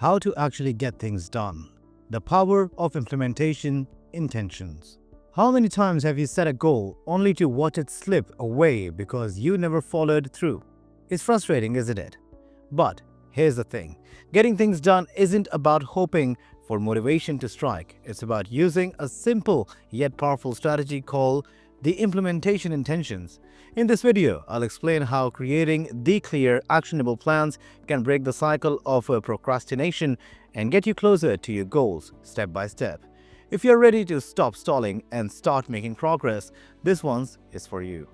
how to actually get things done. The power of implementation intentions. How many times have you set a goal only to watch it slip away because you never followed through? It's frustrating, isn't it? But here's the thing. Getting things done isn't about hoping for motivation to strike. It's about using a simple yet powerful strategy called the implementation intentions. In this video, I'll explain how creating the clear, actionable plans can break the cycle of procrastination and get you closer to your goals step by step. If you're ready to stop stalling and start making progress, this one is for you.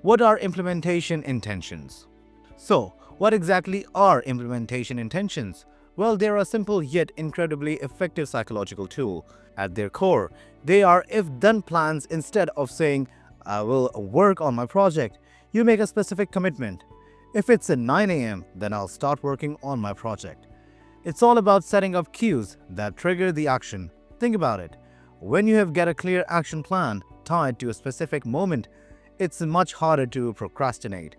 What are implementation intentions? So, what exactly are implementation intentions? Well, they're a simple yet incredibly effective psychological tool. At their core, they are if-then plans. Instead of saying, I will work on my project, you make a specific commitment. If it's at 9 a.m., then I'll start working on my project. It's all about setting up cues that trigger the action. Think about it. When you have a clear action plan tied to a specific moment, it's much harder to procrastinate.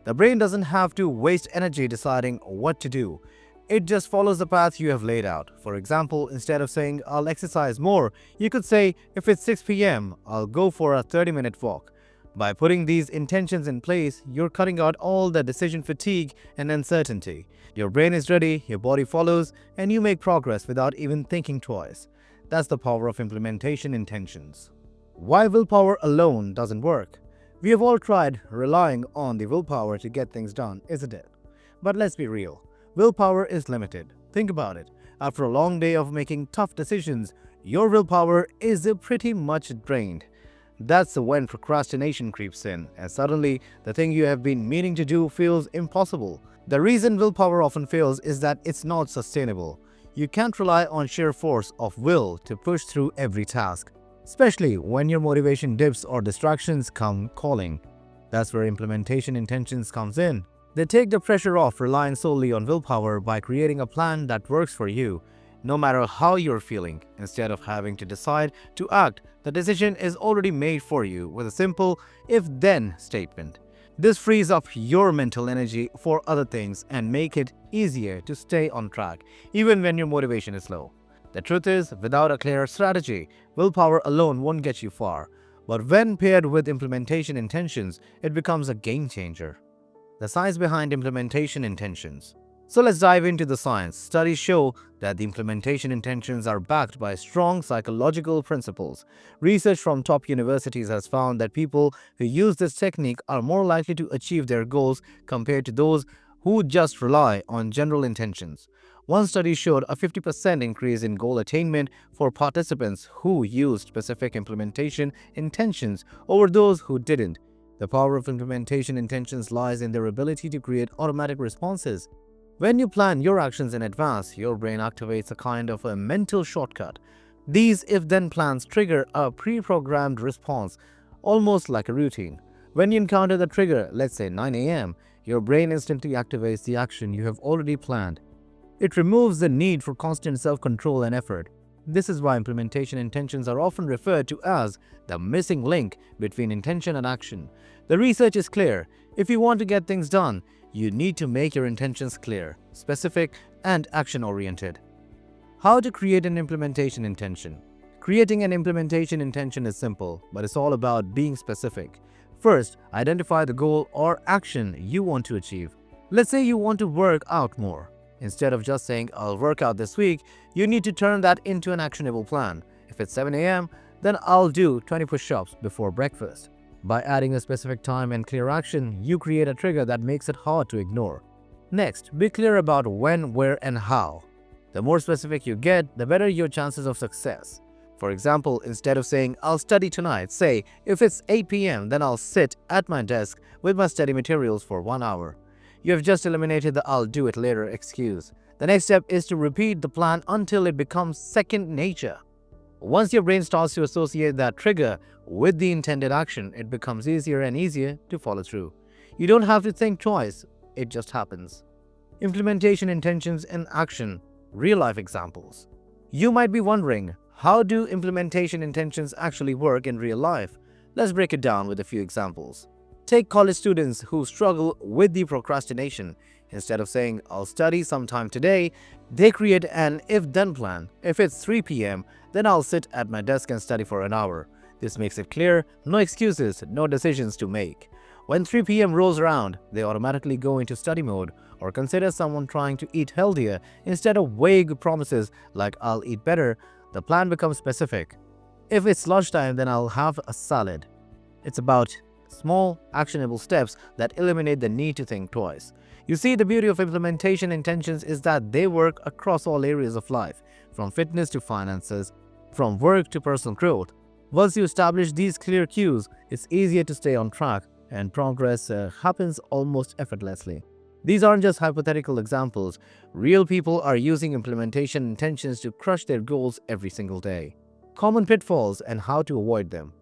The brain doesn't have to waste energy deciding what to do. It just follows the path you have laid out. For example, instead of saying, I'll exercise more, you could say, if it's 6 p.m., I'll go for a 30-minute walk. By putting these intentions in place, you're cutting out all the decision fatigue and uncertainty. Your brain is ready, your body follows, and you make progress without even thinking twice. That's the power of implementation intentions. Why willpower alone doesn't work? We have all tried relying on the willpower to get things done, isn't it? But let's be real. Willpower is limited. Think about it. After a long day of making tough decisions, your willpower is pretty much drained. That's when procrastination creeps in, and suddenly the thing you have been meaning to do feels impossible. The reason willpower often fails is that it's not sustainable. You can't rely on sheer force of will to push through every task, especially when your motivation dips or distractions come calling. That's where implementation intentions comes in. They take the pressure off relying solely on willpower by creating a plan that works for you, no matter how you're feeling. Instead of having to decide to act, the decision is already made for you with a simple if-then statement. This frees up your mental energy for other things and make it easier to stay on track, even when your motivation is low. The truth is, without a clear strategy, willpower alone won't get you far. But when paired with implementation intentions, it becomes a game changer. The science behind implementation intentions. So let's dive into the science. Studies show that the implementation intentions are backed by strong psychological principles. Research from top universities has found that people who use this technique are more likely to achieve their goals compared to those who just rely on general intentions. One study showed a 50% increase in goal attainment for participants who used specific implementation intentions over those who didn't. The power of implementation intentions lies in their ability to create automatic responses. When you plan your actions in advance, your brain activates a kind of a mental shortcut. These if-then plans trigger a pre-programmed response, almost like a routine. When you encounter the trigger, let's say 9 a.m., your brain instantly activates the action you have already planned. It removes the need for constant self-control and effort. This is why implementation intentions are often referred to as the missing link between intention and action. The research is clear. If you want to get things done, you need to make your intentions clear, specific, and action-oriented. How to create an implementation intention? Creating an implementation intention is simple, but it's all about being specific. First, identify the goal or action you want to achieve. Let's say you want to work out more. Instead of just saying, I'll work out this week, you need to turn that into an actionable plan. If it's 7 a.m., then I'll do 20 push-ups before breakfast. By adding a specific time and clear action, you create a trigger that makes it hard to ignore. Next, be clear about when, where, and how. The more specific you get, the better your chances of success. For example, instead of saying, I'll study tonight, say, if it's 8 p.m., then I'll sit at my desk with my study materials for 1 hour. You have just eliminated the I'll do it later excuse. The next step is to repeat the plan until it becomes second nature. Once your brain starts to associate that trigger with the intended action, it becomes easier and easier to follow through. You don't have to think twice, it just happens. Implementation intentions in action, real-life examples. You might be wondering, how do implementation intentions actually work in real life? Let's break it down with a few examples. Take college students who struggle with the procrastination. Instead of saying, I'll study sometime today, they create an if-then plan. If it's 3 p.m., then I'll sit at my desk and study for an hour. This makes it clear, no excuses, no decisions to make. When 3 p.m. rolls around, they automatically go into study mode or consider someone trying to eat healthier. Instead of vague promises like I'll eat better, the plan becomes specific. If it's lunchtime, then I'll have a salad. It's about small, actionable steps that eliminate the need to think twice. You see, the beauty of implementation intentions is that they work across all areas of life, from fitness to finances, from work to personal growth. Once you establish these clear cues, it's easier to stay on track and progress happens almost effortlessly. These aren't just hypothetical examples. Real people are using implementation intentions to crush their goals every single day. Common pitfalls and how to avoid them.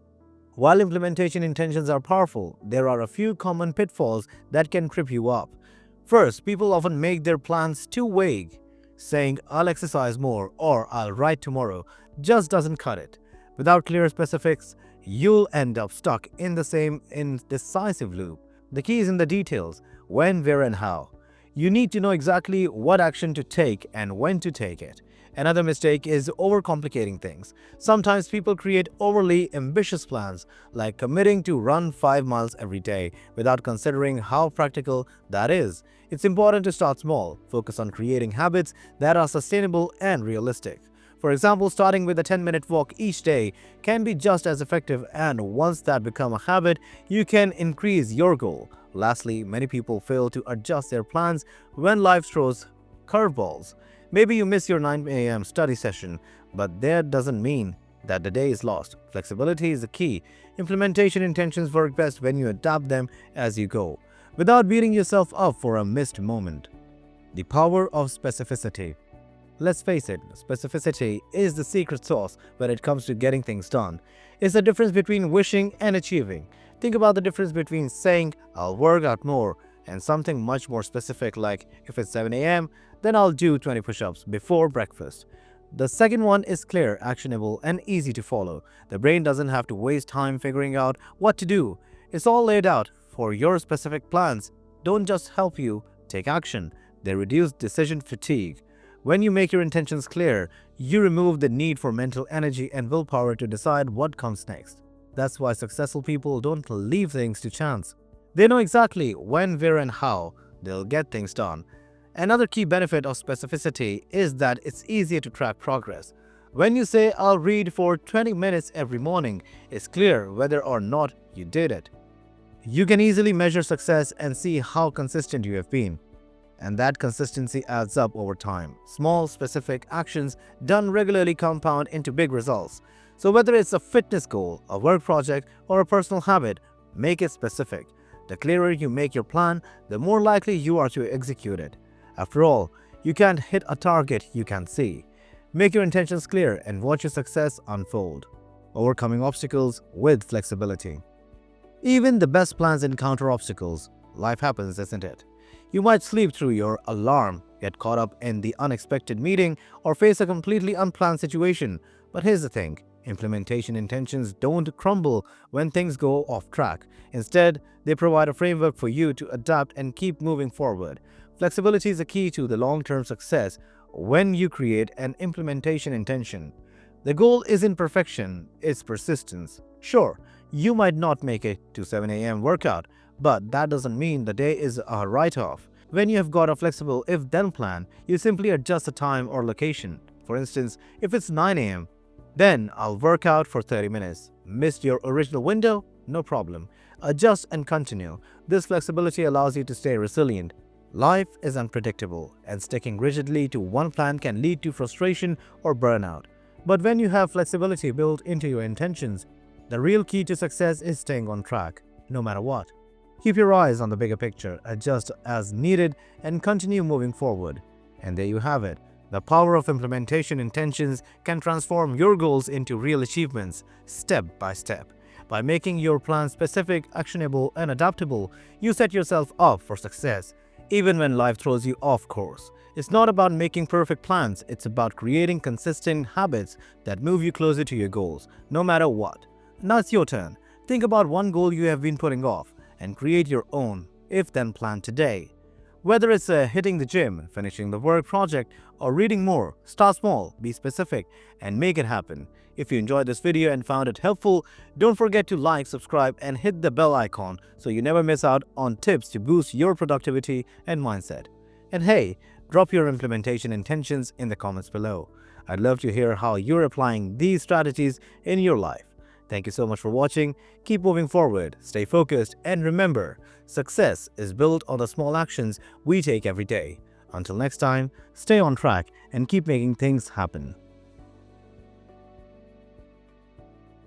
While implementation intentions are powerful, there are a few common pitfalls that can trip you up. First, people often make their plans too vague. Saying, I'll exercise more or I'll write tomorrow just doesn't cut it. Without clear specifics, you'll end up stuck in the same indecisive loop. The key is in the details: when, where, and how. You need to know exactly what action to take and when to take it. Another mistake is overcomplicating things. Sometimes people create overly ambitious plans, like committing to run 5 miles every day, without considering how practical that is. It's important to start small, focus on creating habits that are sustainable and realistic. For example, starting with a 10-minute walk each day can be just as effective, and once that becomes a habit, you can increase your goal. Lastly, many people fail to adjust their plans when life throws curveballs. Maybe you miss your 9 a.m. study session, but that doesn't mean that the day is lost. Flexibility is the key. Implementation intentions work best when you adapt them as you go, without beating yourself up for a missed moment. The power of specificity. Let's face it, specificity is the secret sauce when it comes to getting things done. It's the difference between wishing and achieving. Think about the difference between saying, I'll work out more, and something much more specific like, if it's 7 a.m., then I'll do 20 push-ups before breakfast. The second one is clear, actionable, and easy to follow. The brain doesn't have to waste time figuring out what to do. It's all laid out for your specific plans. Don't just help you take action, they reduce decision fatigue. When you make your intentions clear, you remove the need for mental energy and willpower to decide what comes next. That's why successful people don't leave things to chance. They know exactly when, where, and how they'll get things done. Another key benefit of specificity is that it's easier to track progress. When you say, I'll read for 20 minutes every morning, it's clear whether or not you did it. You can easily measure success and see how consistent you have been. And that consistency adds up over time. Small, specific actions done regularly compound into big results. So whether it's a fitness goal, a work project, or a personal habit, make it specific. The clearer you make your plan, the more likely you are to execute it. After all, you can't hit a target you can't see. Make your intentions clear and watch your success unfold. Overcoming obstacles with flexibility. Even the best plans encounter obstacles. Life happens, isn't it? You might sleep through your alarm, get caught up in the unexpected meeting, or face a completely unplanned situation. But here's the thing, implementation intentions don't crumble when things go off track. Instead, they provide a framework for you to adapt and keep moving forward. Flexibility is the key to the long-term success when you create an implementation intention. The goal isn't perfection, it's persistence. Sure, you might not make it to 7 a.m. workout, but that doesn't mean the day is a write-off. When you have got a flexible if-then plan, you simply adjust the time or location. For instance, if it's 9 a.m., then I'll work out for 30 minutes. Missed your original window? No problem. Adjust and continue. This flexibility allows you to stay resilient. Life is unpredictable, and sticking rigidly to one plan can lead to frustration or burnout. But when you have flexibility built into your intentions, the real key to success is staying on track, no matter what. Keep your eyes on the bigger picture, adjust as needed, and continue moving forward. And there you have it. The power of implementation intentions can transform your goals into real achievements, step by step. By making your plan specific, actionable, and adaptable, you set yourself up for success, even when life throws you off course. It's not about making perfect plans, it's about creating consistent habits that move you closer to your goals, no matter what. Now it's your turn. Think about one goal you have been putting off and create your own if-then plan today. Whether it's hitting the gym, finishing the work project, or reading more, start small, be specific, and make it happen. If you enjoyed this video and found it helpful, don't forget to like, subscribe, and hit the bell icon so you never miss out on tips to boost your productivity and mindset. And hey, drop your implementation intentions in the comments below. I'd love to hear how you're applying these strategies in your life. Thank you so much for watching. Keep moving forward, stay focused, and remember, success is built on the small actions we take every day. Until next time, stay on track and keep making things happen.